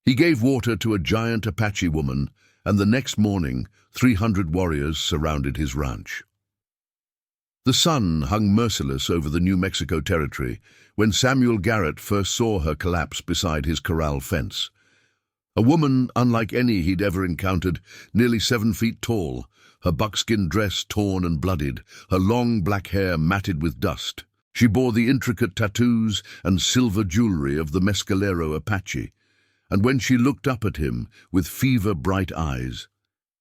He gave water to a giant Apache woman, and the next morning 300 warriors surrounded his ranch. The sun hung merciless over the New Mexico territory when Samuel Garrett first saw her collapse beside his corral fence. A woman unlike any he'd ever encountered, nearly 7 feet tall, her buckskin dress torn and bloodied, her long black hair matted with dust. She bore the intricate tattoos and silver jewelry of the Mescalero Apache, and when she looked up at him with fever-bright eyes,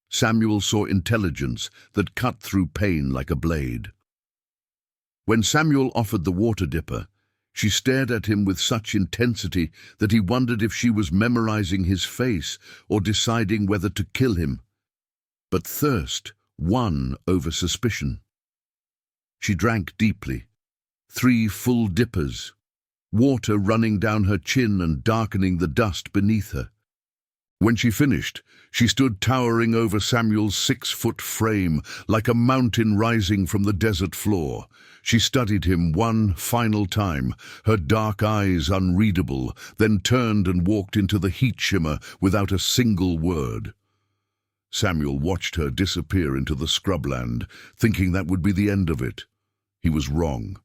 Samuel saw intelligence that cut through pain like a blade. When Samuel offered the water dipper, she stared at him with such intensity that he wondered if she was memorizing his face or deciding whether to kill him. But thirst won over suspicion. She drank deeply, 3 full dippers, water running down her chin and darkening the dust beneath her. When she finished, she stood towering over Samuel's 6-foot frame, like a mountain rising from the desert floor. She studied him one final time, her dark eyes unreadable, then turned and walked into the heat shimmer without a single word. Samuel watched her disappear into the scrubland, thinking that would be the end of it. He was wrong.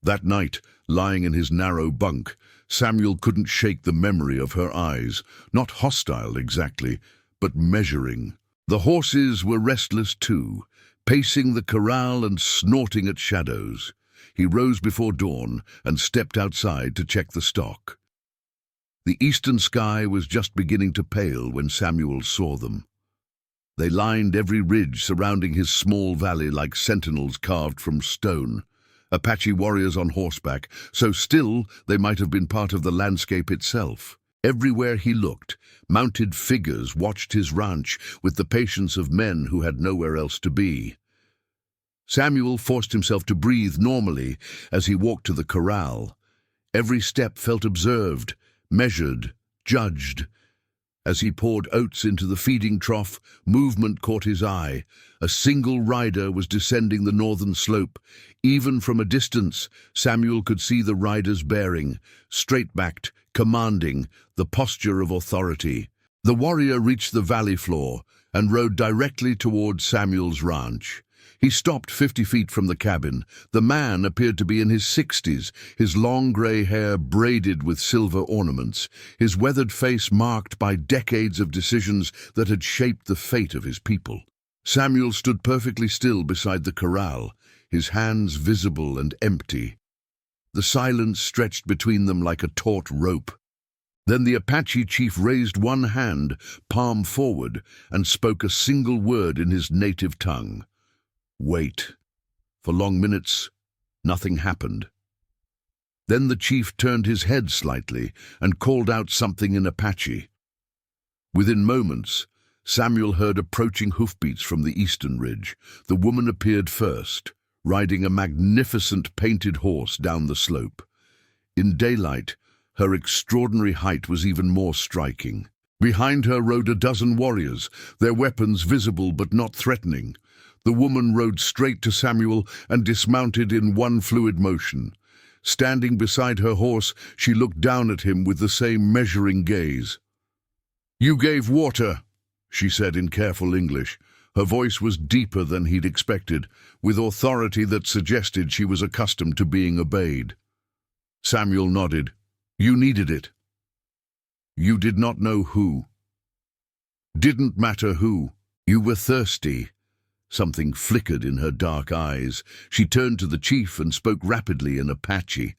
That night, lying in his narrow bunk, Samuel couldn't shake the memory of her eyes, not hostile exactly, but measuring. The horses were restless too, pacing the corral and snorting at shadows. He rose before dawn and stepped outside to check the stock. The eastern sky was just beginning to pale when Samuel saw them. They lined every ridge surrounding his small valley like sentinels carved from stone. Apache warriors on horseback, so still they might have been part of the landscape itself. Everywhere he looked, mounted figures watched his ranch with the patience of men who had nowhere else to be. Samuel forced himself to breathe normally as he walked to the corral. Every step felt observed, measured, judged. As he poured oats into the feeding trough, movement caught his eye. A single rider was descending the northern slope. Even from a distance, Samuel could see the rider's bearing, straight-backed, commanding, the posture of authority. The warrior reached the valley floor and rode directly toward Samuel's ranch. He stopped 50 feet from the cabin. The man appeared to be in his 60s, his long gray hair braided with silver ornaments, his weathered face marked by decades of decisions that had shaped the fate of his people. Samuel stood perfectly still beside the corral, his hands visible and empty. The silence stretched between them like a taut rope. Then the Apache chief raised one hand, palm forward, and spoke a single word in his native tongue. Wait. For long minutes, nothing happened. Then the chief turned his head slightly and called out something in Apache. Within moments, Samuel heard approaching hoofbeats from the eastern ridge. The woman appeared first, riding a magnificent painted horse down the slope. In daylight, her extraordinary height was even more striking. Behind her rode a dozen warriors, their weapons visible but not threatening. The woman rode straight to Samuel and dismounted in one fluid motion. Standing beside her horse, she looked down at him with the same measuring gaze. "You gave water," she said in careful English. Her voice was deeper than he'd expected, with authority that suggested she was accustomed to being obeyed. Samuel nodded. "You needed it." "You did not know who." "Didn't matter who. You were thirsty." Something flickered in her dark eyes. She turned to the chief and spoke rapidly in Apache.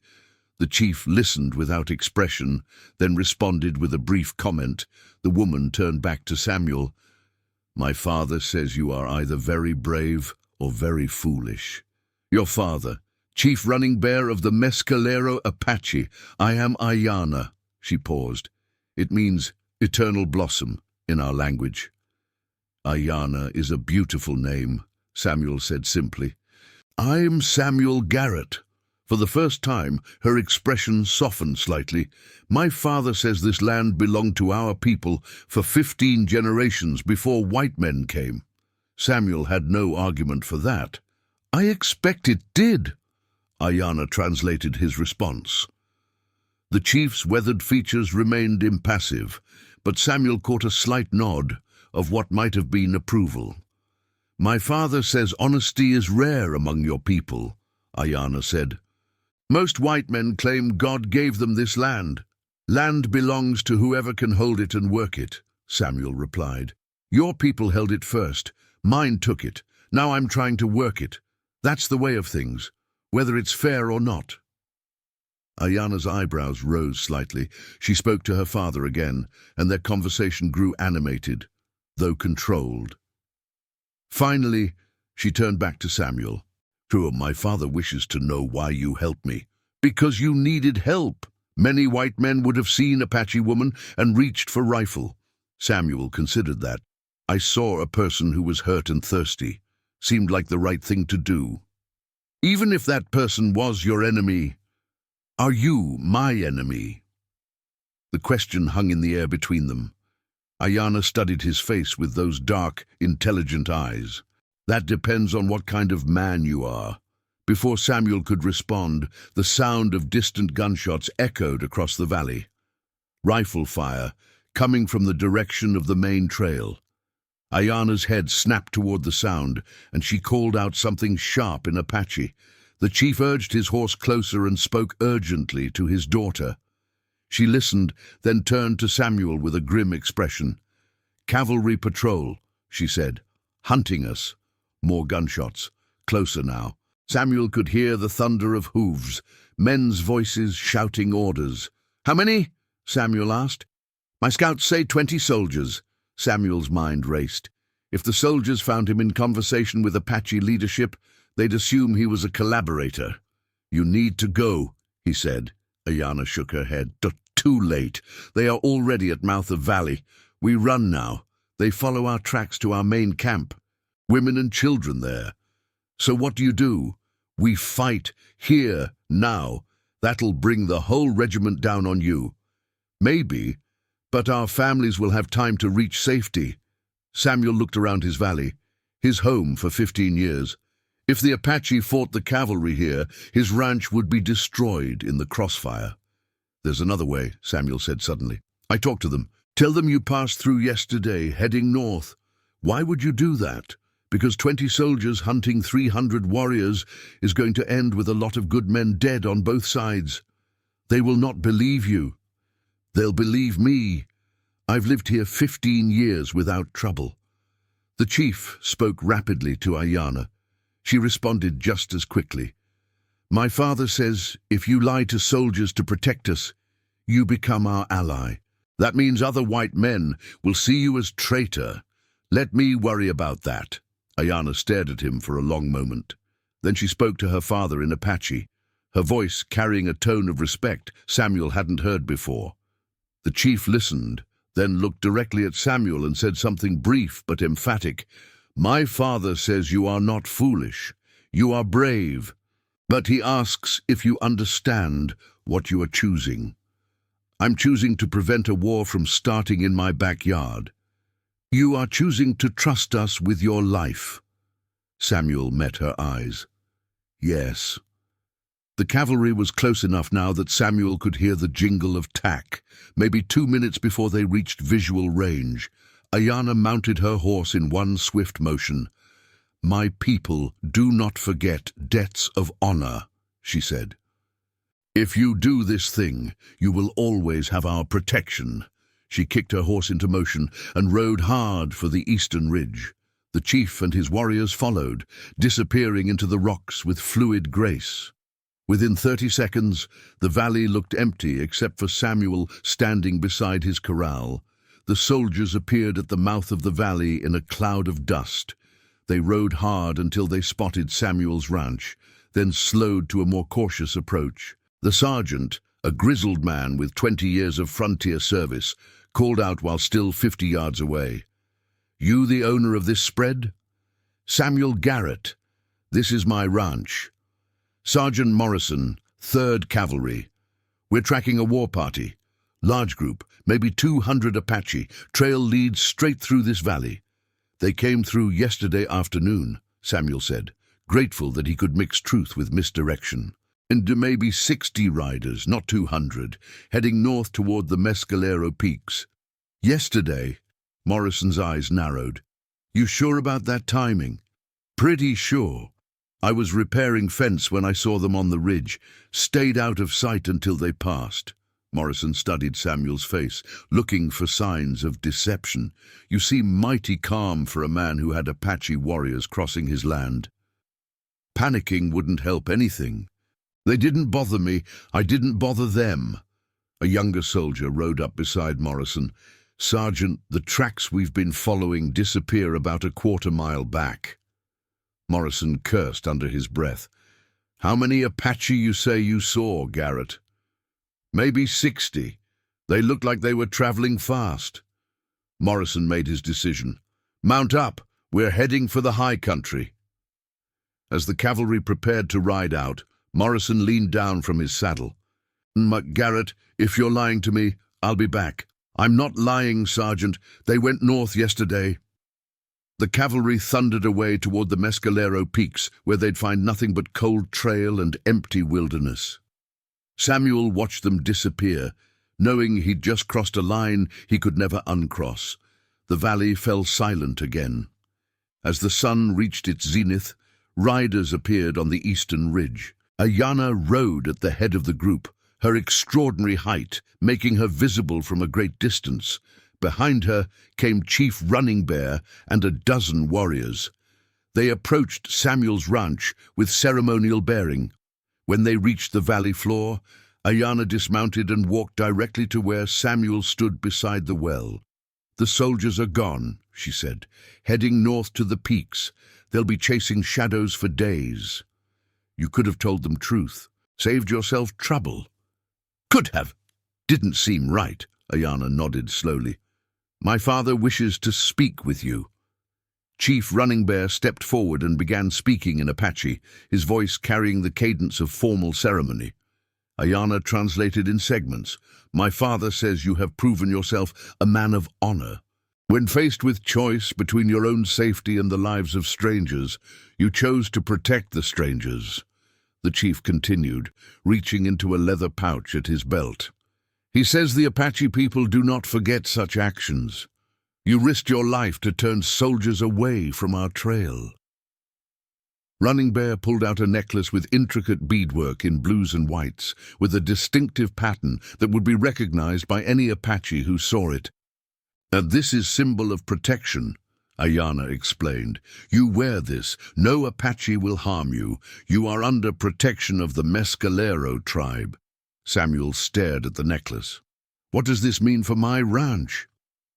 The chief listened without expression, then responded with a brief comment. The woman turned back to Samuel. "My father says you are either very brave or very foolish." "Your father, chief running bear of the Mescalero Apache. I am Ayana." She paused. "It means eternal blossom in our language." "Ayana is a beautiful name," Samuel said simply. "I'm Samuel Garrett." For the first time, her expression softened slightly. "My father says this land belonged to our people for 15 generations before white men came." Samuel had no argument for that. "I expect it did," Ayana translated his response. The chief's weathered features remained impassive, but Samuel caught a slight nod of what might have been approval. "My father says honesty is rare among your people," Ayanna said. "Most white men claim God gave them this land. Land belongs to whoever can hold it and work it," Samuel replied. "Your people held it first. Mine took it. Now I'm trying to work it. That's the way of things, whether it's fair or not." Ayanna's eyebrows rose slightly. She spoke to her father again, and their conversation grew animated, though controlled. Finally, she turned back to Samuel. "True, my father wishes to know why you helped me." "Because you needed help. Many white men would have seen Apache woman and reached for rifle." Samuel considered that. "I saw a person who was hurt and thirsty. Seemed like the right thing to do. Even if that person was your enemy, are you my enemy?" The question hung in the air between them. Ayanna studied his face with those dark, intelligent eyes. "That depends on what kind of man you are." Before Samuel could respond, the sound of distant gunshots echoed across the valley. Rifle fire, coming from the direction of the main trail. Ayanna's head snapped toward the sound, and she called out something sharp in Apache. The chief urged his horse closer and spoke urgently to his daughter. She listened, then turned to Samuel with a grim expression. "Cavalry patrol," she said. "Hunting us." More gunshots. Closer now. Samuel could hear the thunder of hooves, men's voices shouting orders. "How many?" Samuel asked. "My scouts say 20 soldiers. Samuel's mind raced. If the soldiers found him in conversation with Apache leadership, they'd assume he was a collaborator. "You need to go," he said. Ayanna shook her head. "Too late. They are already at mouth of valley. We run now. They follow our tracks to our main camp. Women and children there. So what do? We fight, here, now. That'll bring the whole regiment down on you. Maybe, but our families will have time to reach safety." Samuel looked around his valley, his home for 15 years. If the Apache fought the cavalry here, his ranch would be destroyed in the crossfire. "There's another way," Samuel said suddenly. "I talked to them. Tell them you passed through yesterday, heading north. Why would you do that? Because 20 soldiers hunting 300 warriors is going to end with a lot of good men dead on both sides. They will not believe you. They'll believe me. I've lived here 15 years without trouble." The chief spoke rapidly to Ayanna. She responded just as quickly. "My father says if you lie to soldiers to protect us, you become our ally. That means other white men will see you as traitor. Let me worry about that." Ayanna stared at him for a long moment. Then she spoke to her father in Apache, her voice carrying a tone of respect Samuel hadn't heard before. The chief listened, then looked directly at Samuel and said something brief but emphatic. "My father says you are not foolish. You are brave. But he asks if you understand what you are choosing. I'm choosing to prevent a war from starting in my backyard. You are choosing to trust us with your life." Samuel met her eyes. "Yes." The cavalry was close enough now that Samuel could hear the jingle of tack. Maybe 2 minutes before they reached visual range, Ayanna mounted her horse in one swift motion. "My people do not forget debts of honor," she said. "If you do this thing, you will always have our protection." She kicked her horse into motion and rode hard for the eastern ridge. The chief and his warriors followed, disappearing into the rocks with fluid grace. Within 30 seconds, the valley looked empty except for Samuel standing beside his corral. The soldiers appeared at the mouth of the valley in a cloud of dust. They rode hard until they spotted Samuel's ranch, then slowed to a more cautious approach. The sergeant, a grizzled man with 20 years of frontier service, called out while still 50 yards away. "You the owner of this spread?" "Samuel Garrett. This is my ranch." "Sergeant Morrison, 3rd Cavalry. We're tracking a war party. Large group, maybe 200 Apache. Trail leads straight through this valley." "They came through yesterday afternoon," Samuel said, grateful that he could mix truth with misdirection. "And maybe 60 riders, not 200, heading north toward the Mescalero Peaks." Yesterday, Morrison's eyes narrowed. You sure about that timing? Pretty sure. I was repairing fence when I saw them on the ridge, stayed out of sight until they passed. Morrison studied Samuel's face, looking for signs of deception. You seem mighty calm for a man who had Apache warriors crossing his land. Panicking wouldn't help anything. They didn't bother me, I didn't bother them. A younger soldier rode up beside Morrison. Sergeant, the tracks we've been following disappear about a quarter-mile back. Morrison cursed under his breath. How many Apache you say you saw, Garrett? Maybe 60. They looked like they were traveling fast. Morrison made his decision. Mount up, we're heading for the high country. As the cavalry prepared to ride out, Morrison leaned down from his saddle. Garrett, if you're lying to me, I'll be back. I'm not lying, Sergeant. They went north yesterday. The cavalry thundered away toward the Mescalero peaks, where they'd find nothing but cold trail and empty wilderness. Samuel watched them disappear, knowing he'd just crossed a line he could never uncross. The valley fell silent again. As the sun reached its zenith, riders appeared on the eastern ridge. Ayana rode at the head of the group, her extraordinary height making her visible from a great distance. Behind her came Chief Running Bear and a dozen warriors. They approached Samuel's ranch with ceremonial bearing. When they reached the valley floor, Ayana dismounted and walked directly to where Samuel stood beside the well. The soldiers are gone, she said, heading north to the peaks. They'll be chasing shadows for days. You could have told them truth, saved yourself trouble. Could have. Didn't seem right, Ayana nodded slowly. My father wishes to speak with you. Chief Running Bear stepped forward and began speaking in Apache, his voice carrying the cadence of formal ceremony. Ayana translated in segments. My father says you have proven yourself a man of honor. When faced with choice between your own safety and the lives of strangers, you chose to protect the strangers. The chief continued, reaching into a leather pouch at his belt. He says the Apache people do not forget such actions. You risked your life to turn soldiers away from our trail. Running Bear pulled out a necklace with intricate beadwork in blues and whites, with a distinctive pattern that would be recognized by any Apache who saw it. And this is symbol of protection, Ayana explained. You wear this. No Apache will harm you. You are under protection of the Mescalero tribe. Samuel stared at the necklace. What does this mean for my ranch?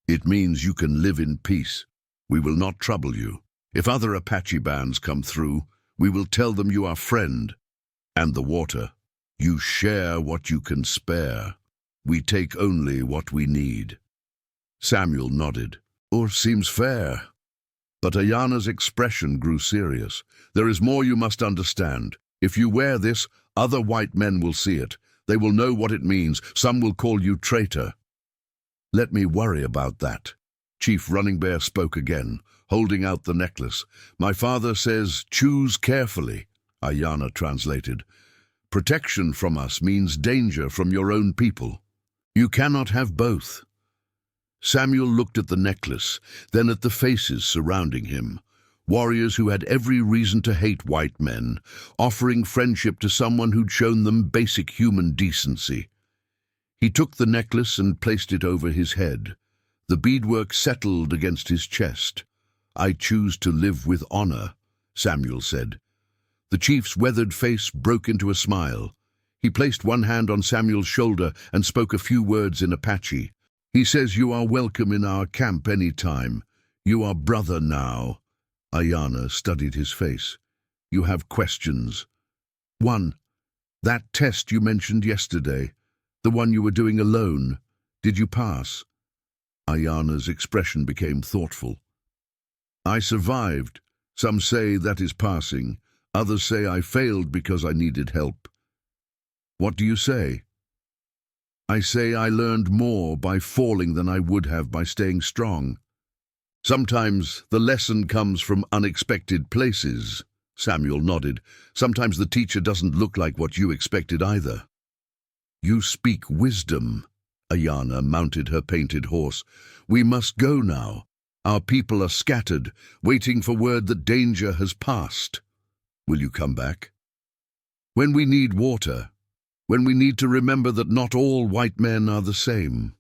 It means you can live in peace. We will not trouble you. If other Apache bands come through, we will tell them you are friend. And the water. You share what you can spare. We take only what we need. Samuel nodded. Seems fair. But Ayana's expression grew serious. There is more you must understand. If you wear this, other white men will see it. They will know what it means. Some will call you traitor. Let me worry about that. Chief Running Bear spoke again, holding out the necklace. My father says, choose carefully, Ayana translated. Protection from us means danger from your own people. You cannot have both. Samuel looked at the necklace, then at the faces surrounding him. Warriors who had every reason to hate white men, offering friendship to someone who'd shown them basic human decency. He took the necklace and placed it over his head. The beadwork settled against his chest. I choose to live with honor, Samuel said. The chief's weathered face broke into a smile. He placed one hand on Samuel's shoulder and spoke a few words in Apache. He says you are welcome in our camp any time. You are brother now. Ayana studied his face. You have questions. 1. That test you mentioned yesterday. The one you were doing alone. Did you pass? Ayana's expression became thoughtful. I survived. Some say that is passing. Others say I failed because I needed help. What do you say? I say I learned more by falling than I would have by staying strong. Sometimes the lesson comes from unexpected places. Samuel nodded. Sometimes the teacher doesn't look like what you expected either. You speak wisdom, Ayana mounted her painted horse. "We must go now. Our people are scattered, waiting for word that danger has passed. Will you come back? When we need water, when we need to remember that not all white men are the same."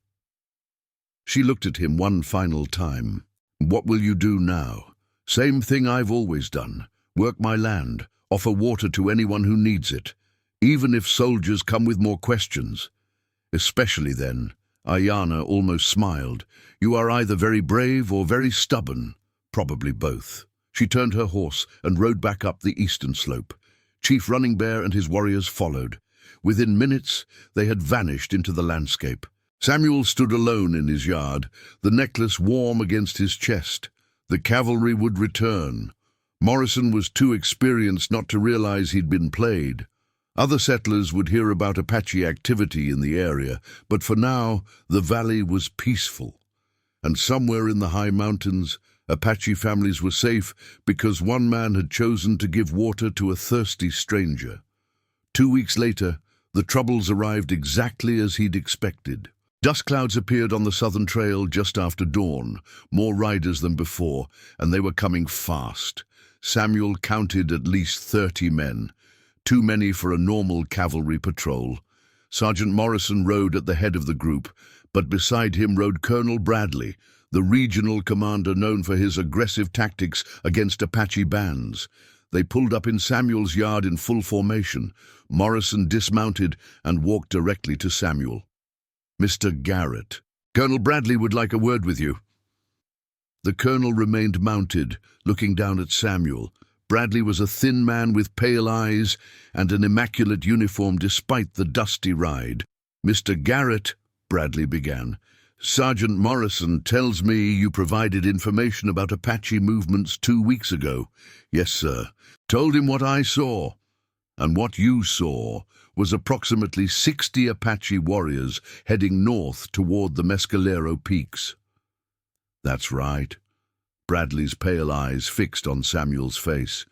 She looked at him one final time. "What will you do now?" "Same thing I've always done. Work my land, offer water to anyone who needs it, even if soldiers come with more questions. Especially then." Ayana almost smiled. "You are either very brave or very stubborn, probably both." She turned her horse and rode back up the eastern slope. Chief Running Bear and his warriors followed. Within minutes, they had vanished into the landscape. Samuel stood alone in his yard, the necklace warm against his chest. The cavalry would return. Morrison was too experienced not to realize he'd been played. Other settlers would hear about Apache activity in the area, but for now, the valley was peaceful. And somewhere in the high mountains, Apache families were safe because one man had chosen to give water to a thirsty stranger. 2 weeks later, the troubles arrived exactly as he'd expected. Dust clouds appeared on the southern trail just after dawn, more riders than before, and they were coming fast. Samuel counted at least 30 men. Too many for a normal cavalry patrol. Sergeant Morrison rode at the head of the group, but beside him rode Colonel Bradley, the regional commander known for his aggressive tactics against Apache bands. They pulled up in Samuel's yard in full formation. Morrison dismounted and walked directly to Samuel. "Mr. Garrett, Colonel Bradley would like a word with you." The colonel remained mounted, looking down at Samuel. Bradley was a thin man with pale eyes and an immaculate uniform despite the dusty ride. "Mr. Garrett," Bradley began, "Sergeant Morrison tells me you provided information about Apache movements 2 weeks ago." "Yes, sir. Told him what I saw." "And what you saw was approximately 60 Apache warriors heading north toward the Mescalero Peaks." "That's right." Bradley's pale eyes fixed on Samuel's face.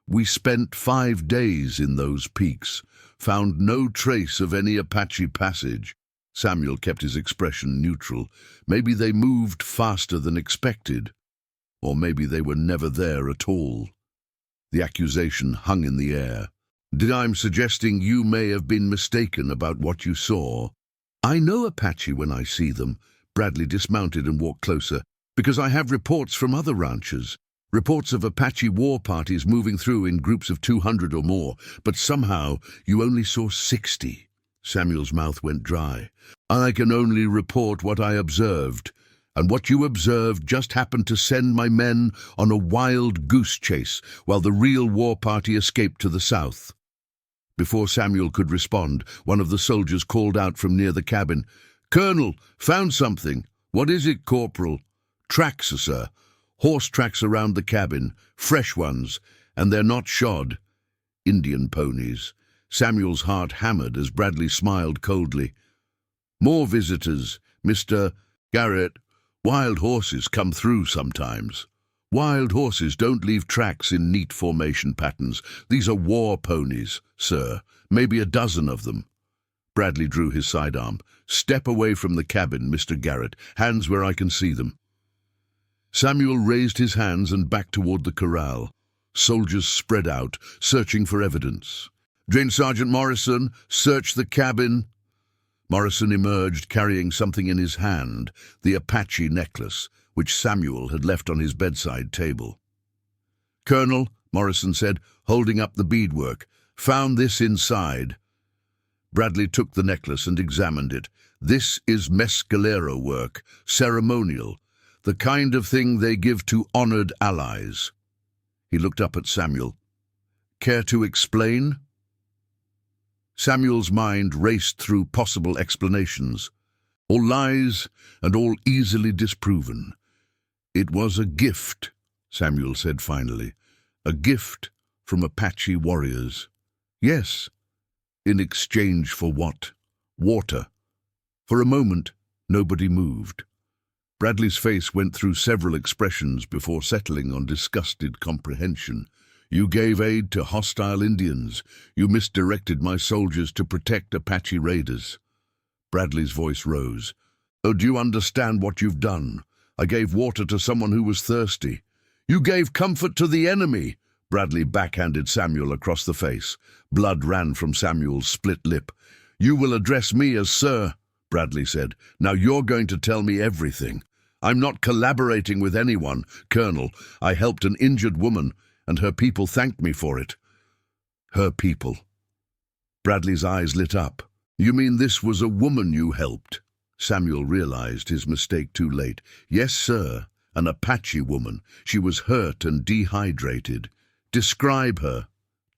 "We spent 5 days in those peaks, found no trace of any Apache passage." Samuel kept his expression neutral. Maybe they moved faster than expected, or maybe they were never there at all. The accusation hung in the air. "I'm suggesting you may have been mistaken about what you saw." "I know Apache when I see them." Bradley dismounted and walked closer. "Because I have reports from other ranchers, reports of Apache war parties moving through in groups of 200 or more, but somehow you only saw 60. Samuel's mouth went dry. "I can only report what I observed, and what you observed just happened to send my men on a wild goose chase while the real war party escaped to the south." Before Samuel could respond, one of the soldiers called out from near the cabin, "Colonel, found something." "What is it, Corporal?" "Tracks, sir. Horse tracks around the cabin, fresh ones, and they're not shod." "Indian ponies." Samuel's heart hammered as Bradley smiled coldly. "More visitors, Mr. Garrett. Wild horses come through sometimes." "Wild horses don't leave tracks in neat formation patterns. These are war ponies, sir. Maybe a dozen of them." Bradley drew his sidearm. "Step away from the cabin, Mr. Garrett. Hands where I can see them." Samuel raised his hands and backed toward the corral. Soldiers spread out, searching for evidence. "Drain Sergeant Morrison, search the cabin." Morrison emerged carrying something in his hand, the Apache necklace, which Samuel had left on his bedside table. "Colonel," Morrison said, holding up the beadwork, "found this inside." Bradley took the necklace and examined it. "This is Mescalero work, ceremonial, the kind of thing they give to honored allies." He looked up at Samuel. "Care to explain?" Samuel's mind raced through possible explanations, all lies and all easily disproven. "It was a gift," Samuel said finally, "a gift from Apache warriors." "Yes." "In exchange for what?" "Water." For a moment, nobody moved. Bradley's face went through several expressions before settling on disgusted comprehension. "You gave aid to hostile Indians. You misdirected my soldiers to protect Apache raiders." Bradley's voice rose. Oh, do you understand what you've done? I gave water to someone who was thirsty. You gave comfort to the enemy. Bradley backhanded Samuel across the face. Blood ran from Samuel's split lip. You will address me as sir, Bradley said. Now you're going to tell me everything. I'm not collaborating with anyone, Colonel. I helped an injured woman, and her people thanked me for it. Her people. Bradley's eyes lit up. You mean this was a woman you helped? Samuel realized his mistake too late. Yes, sir, an Apache woman. She was hurt and dehydrated. Describe her.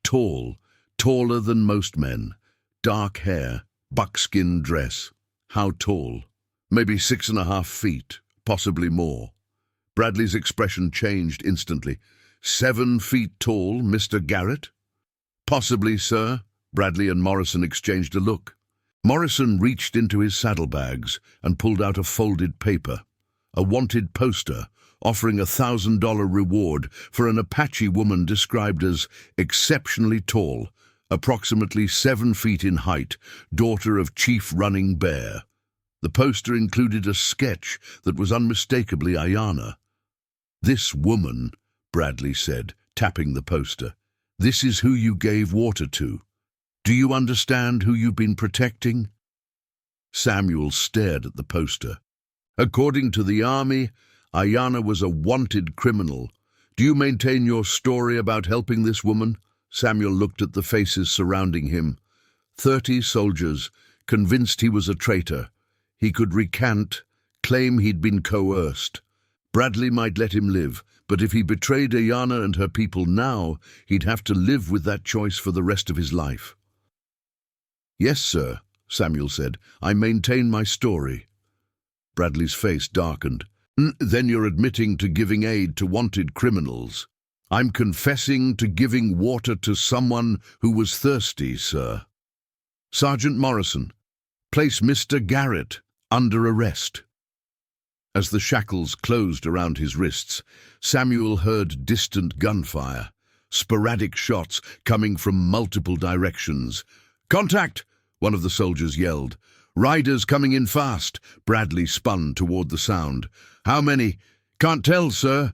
Tall, taller than most men. Dark hair, buckskin dress. How tall? Maybe 6.5 feet, possibly more. Bradley's expression changed instantly. 7 feet tall, Mr. Garrett? Possibly, sir. Bradley and Morrison exchanged a look. Morrison reached into his saddlebags and pulled out a folded paper, a wanted poster offering $1,000 reward for an Apache woman described as exceptionally tall, approximately 7 feet in height, daughter of Chief Running Bear. The poster included a sketch that was unmistakably Ayanna. This woman, Bradley said, tapping the poster, this is who you gave water to. Do you understand who you've been protecting? Samuel stared at the poster. According to the army, Ayanna was a wanted criminal. Do you maintain your story about helping this woman? Samuel looked at the faces surrounding him. 30 soldiers, convinced he was a traitor. He could recant, claim he'd been coerced. Bradley might let him live, but if he betrayed Ayanna and her people now, he'd have to live with that choice for the rest of his life. Yes, sir, Samuel said. I maintain my story. Bradley's face darkened. Then you're admitting to giving aid to wanted criminals. I'm confessing to giving water to someone who was thirsty, sir. Sergeant Morrison, place Mr. Garrett under arrest. As the shackles closed around his wrists, Samuel heard distant gunfire, sporadic shots coming from multiple directions. Contact! One of the soldiers yelled. Riders coming in fast. Bradley spun toward the sound. How many? Can't tell, sir.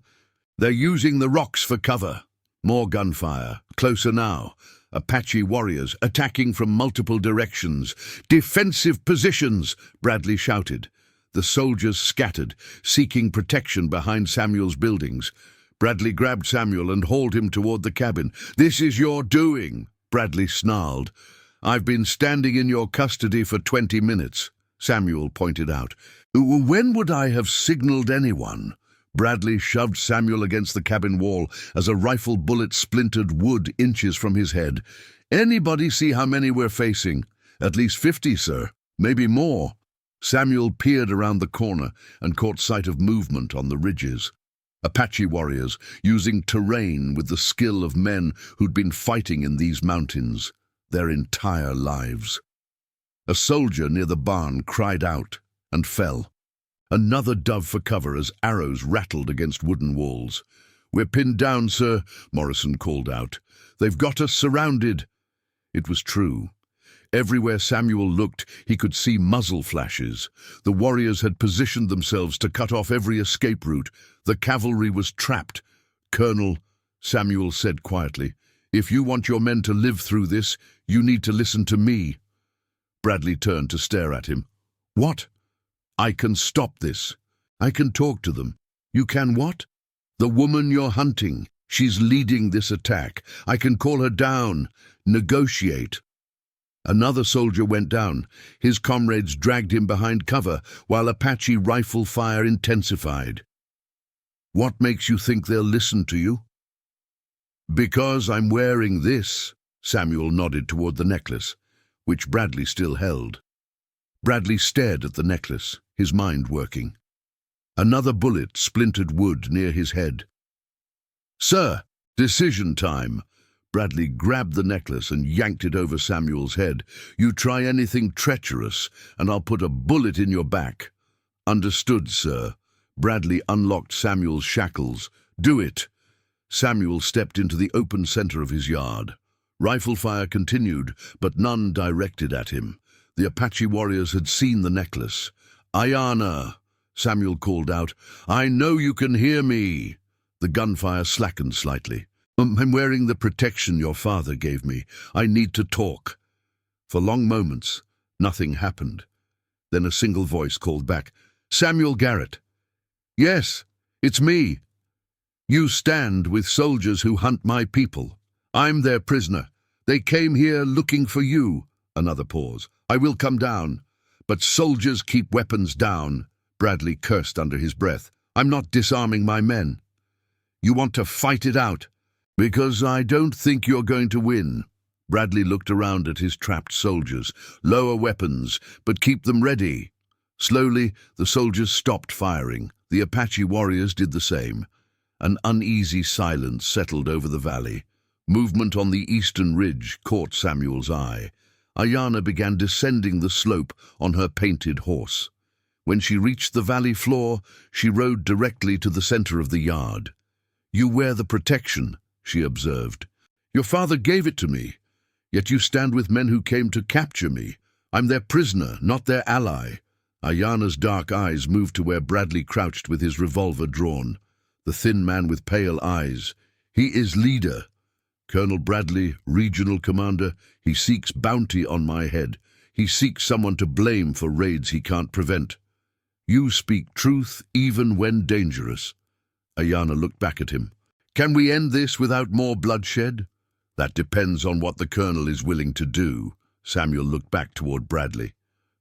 They're using the rocks for cover. More gunfire. Closer now. Apache warriors attacking from multiple directions. Defensive positions, Bradley shouted. The soldiers scattered, seeking protection behind Samuel's buildings. Bradley grabbed Samuel and hauled him toward the cabin. This is your doing, Bradley snarled. I've been standing in your custody for 20 minutes, Samuel pointed out. When would I have signaled anyone? Bradley shoved Samuel against the cabin wall as a rifle bullet splintered wood inches from his head. Anybody see how many we're facing? At least 50, sir. Maybe more. Samuel peered around the corner and caught sight of movement on the ridges. Apache warriors using terrain with the skill of men who'd been fighting in these mountains their entire lives. A soldier near the barn cried out and fell. Another dove for cover as arrows rattled against wooden walls. We're pinned down, sir, Morrison called out. They've got us surrounded. It was true. Everywhere Samuel looked, he could see muzzle flashes. The warriors had positioned themselves to cut off every escape route. The cavalry was trapped. Colonel, Samuel said quietly, if you want your men to live through this, you need to listen to me. Bradley turned to stare at him. What? I can stop this. I can talk to them. You can what? The woman you're hunting. She's leading this attack. I can call her down. Negotiate. Another soldier went down. His comrades dragged him behind cover while Apache rifle fire intensified. What makes you think they'll listen to you? Because I'm wearing this, Samuel nodded toward the necklace, which Bradley still held. Bradley stared at the necklace, his mind working. Another bullet splintered wood near his head. Sir, decision time. Bradley grabbed the necklace and yanked it over Samuel's head. You try anything treacherous, and I'll put a bullet in your back. Understood, sir. Bradley unlocked Samuel's shackles. Do it. Samuel stepped into the open center of his yard. Rifle fire continued, but none directed at him. The Apache warriors had seen the necklace. "Ayana," Samuel called out. "I know you can hear me." The gunfire slackened slightly. "I'm wearing the protection your father gave me. I need to talk." For long moments, nothing happened. Then a single voice called back, "Samuel Garrett." "Yes, it's me." "You stand with soldiers who hunt my people. I'm their prisoner. They came here looking for you." Another pause. "I will come down. But soldiers keep weapons down." Bradley cursed under his breath. "I'm not disarming my men." "You want to fight it out?" "Because I don't think you're going to win." Bradley looked around at his trapped soldiers. "Lower weapons, but keep them ready." Slowly, the soldiers stopped firing. The Apache warriors did the same. An uneasy silence settled over the valley. Movement on the eastern ridge caught Samuel's eye. Ayana began descending the slope on her painted horse. When she reached the valley floor, she rode directly to the center of the yard. "You wear the protection," she observed. "Your father gave it to me. Yet you stand with men who came to capture me. I'm their prisoner, not their ally." Ayana's dark eyes moved to where Bradley crouched with his revolver drawn. The thin man with pale eyes. "He is leader. Colonel Bradley, regional commander. He seeks bounty on my head. He seeks someone to blame for raids he can't prevent. You speak truth even when dangerous." Ayana looked back at him. "Can we end this without more bloodshed?" "That depends on what the colonel is willing to do." Samuel looked back toward Bradley.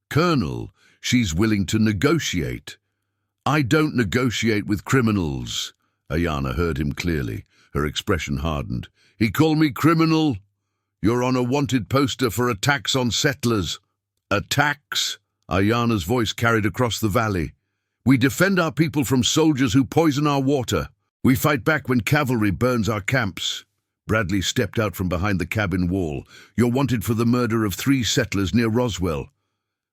"Colonel, she's willing to negotiate." "I don't negotiate with criminals." Ayana heard him clearly. Her expression hardened. "He called me criminal? You're on a wanted poster for attacks on settlers." "Attacks?" Ayana's voice carried across the valley. "We defend our people from soldiers who poison our water. We fight back when cavalry burns our camps." Bradley stepped out from behind the cabin wall. "You're wanted for the murder of 3 settlers near Roswell."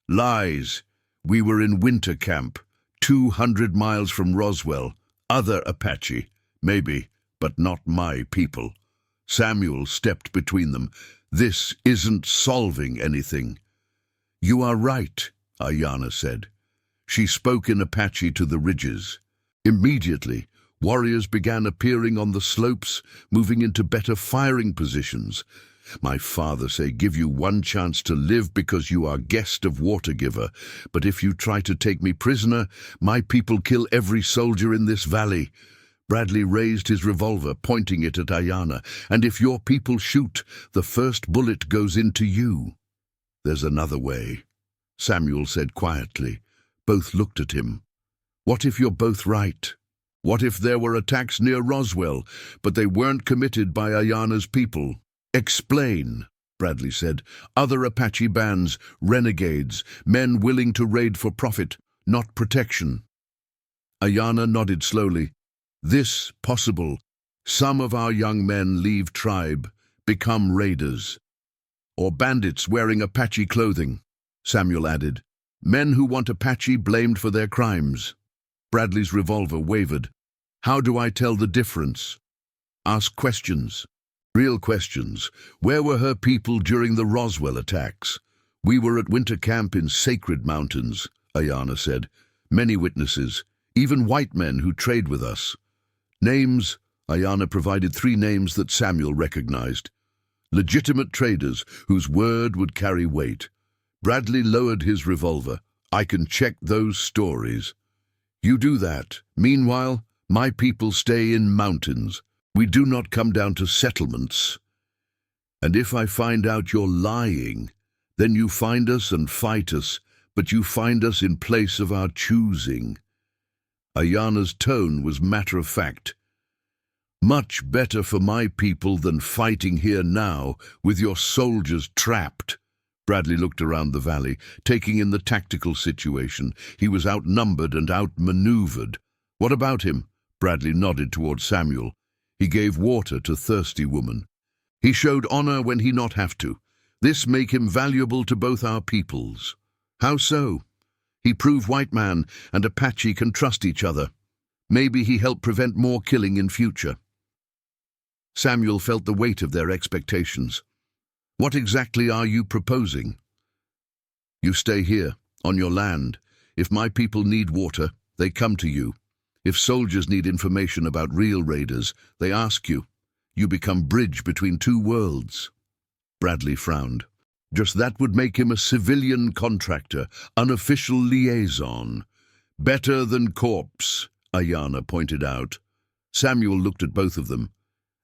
"Lies. We were in winter camp, 200 miles from Roswell. Other Apache, maybe, but not my people." Samuel stepped between them. "This isn't solving anything." "You are right," Ayana said. She spoke in Apache to the ridges. Immediately, warriors began appearing on the slopes, moving into better firing positions. "My father say give you one chance to live because you are guest of Watergiver. But if you try to take me prisoner, my people kill every soldier in this valley." Bradley raised his revolver, pointing it at Ayana. "And if your people shoot, the first bullet goes into you." "There's another way," Samuel said quietly. Both looked at him. "What if you're both right? What if there were attacks near Roswell, but they weren't committed by Ayana's people?" "Explain," Bradley said. "Other Apache bands, renegades, men willing to raid for profit, not protection." Ayana nodded slowly. "This possible. Some of our young men leave tribe, become raiders. Or bandits wearing Apache clothing," Samuel added. "Men who want Apache blamed for their crimes." Bradley's revolver wavered. "How do I tell the difference?" "Ask questions. Real questions. Where were her people during the Roswell attacks?" "We were at winter camp in Sacred Mountains," Ayana said. "Many witnesses, even white men who trade with us." "Names?" Ayana provided 3 names that Samuel recognized. Legitimate traders whose word would carry weight. Bradley lowered his revolver. "I can check those stories." "You do that. Meanwhile, my people stay in mountains. We do not come down to settlements. And if I find out you're lying, then you find us and fight us, but you find us in place of our choosing." Ayana's tone was matter-of-fact. "Much better for my people than fighting here now with your soldiers trapped." Bradley looked around the valley, taking in the tactical situation. He was outnumbered and outmaneuvered. "What about him?" Bradley nodded toward Samuel. "He gave water to thirsty woman. He showed honor when he not have to. This make him valuable to both our peoples." "How so?" "He prove white man and Apache can trust each other. Maybe he helped prevent more killing in future." Samuel felt the weight of their expectations. "What exactly are you proposing?" "You stay here, on your land. If my people need water, they come to you. If soldiers need information about real raiders, they ask you. You become bridge between two worlds." Bradley frowned. "Just that would make him a civilian contractor, unofficial liaison. Better than corpse," Ayanna pointed out. Samuel looked at both of them.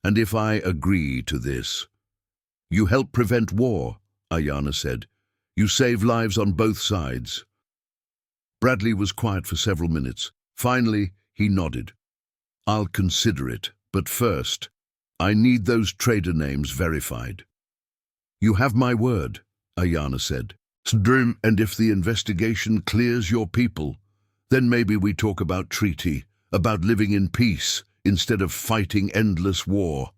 "And if I agree to this?" "You help prevent war," Ayanna said. "You save lives on both sides." Bradley was quiet for several minutes. Finally, he nodded. "I'll consider it, but first, I need those trader names verified." "You have my word," Ayanna said. "And if the investigation clears your people, then maybe we talk about treaty, about living in peace, instead of fighting endless war."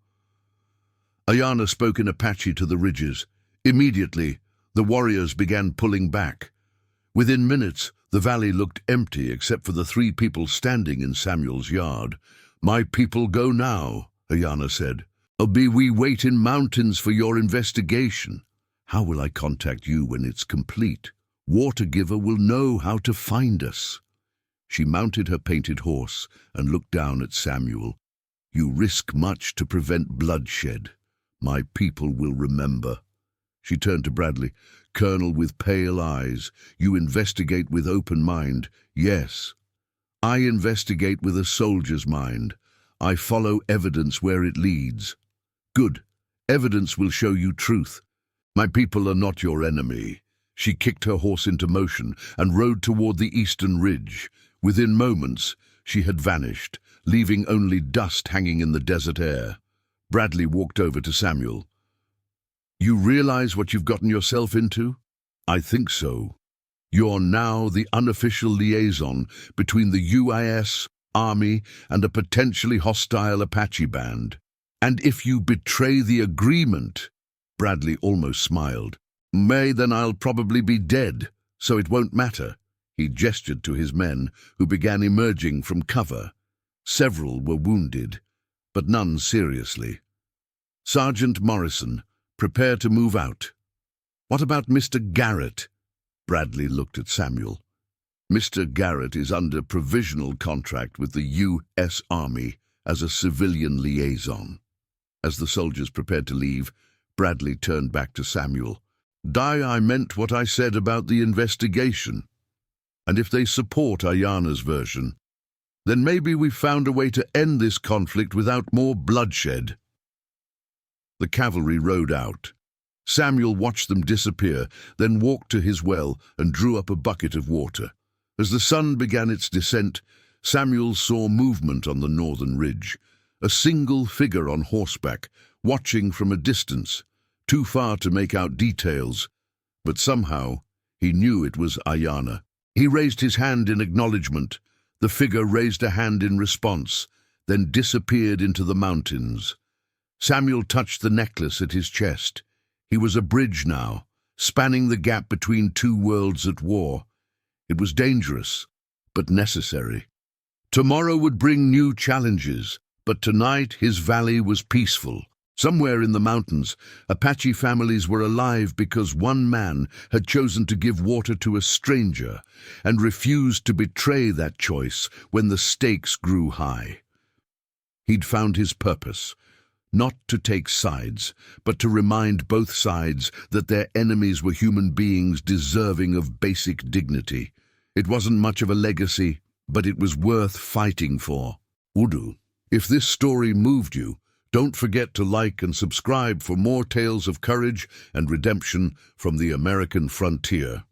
Ayanna spoke in Apache to the ridges. Immediately, the warriors began pulling back. Within minutes, the valley looked empty except for the 3 people standing in Samuel's yard. "My people go now," Ayanna said. We wait in mountains for your investigation. How will I contact you when it's complete? Watergiver will know how to find us." She mounted her painted horse and looked down at Samuel. "You risk much to prevent bloodshed. My people will remember." She turned to Bradley. "Colonel with pale eyes, you investigate with open mind." "Yes. I investigate with a soldier's mind. I follow evidence where it leads." "Good. Evidence will show you truth. My people are not your enemy." She kicked her horse into motion and rode toward the eastern ridge. Within moments, she had vanished, leaving only dust hanging in the desert air. Bradley walked over to Samuel. "You realize what you've gotten yourself into?" "I think so. You're now the unofficial liaison between the UIS, Army, and a potentially hostile Apache band. And if you betray the agreement," Bradley almost smiled, "then I'll probably be dead, so it won't matter." He gestured to his men, who began emerging from cover. Several were wounded, but none seriously. "Sergeant Morrison, prepare to move out." "What about Mr. Garrett?" Bradley looked at Samuel. "Mr. Garrett is under provisional contract with the U.S. Army as a civilian liaison." As the soldiers prepared to leave, Bradley turned back to Samuel. "I meant what I said about the investigation. And if they support Ayanna's version, then maybe we've found a way to end this conflict without more bloodshed." The cavalry rode out. Samuel watched them disappear, then walked to his well and drew up a bucket of water. As the sun began its descent, Samuel saw movement on the northern ridge. A single figure on horseback, watching from a distance, too far to make out details. But somehow, he knew it was Ayanna. He raised his hand in acknowledgement. The figure raised a hand in response, then disappeared into the mountains. Samuel touched the necklace at his chest. He was a bridge now, spanning the gap between two worlds at war. It was dangerous, but necessary. Tomorrow would bring new challenges, but tonight his valley was peaceful. Somewhere in the mountains, Apache families were alive because one man had chosen to give water to a stranger and refused to betray that choice when the stakes grew high. He'd found his purpose, not to take sides, but to remind both sides that their enemies were human beings deserving of basic dignity. It wasn't much of a legacy, but it was worth fighting for. Udu, if this story moved you, don't forget to like and subscribe for more tales of courage and redemption from the American frontier.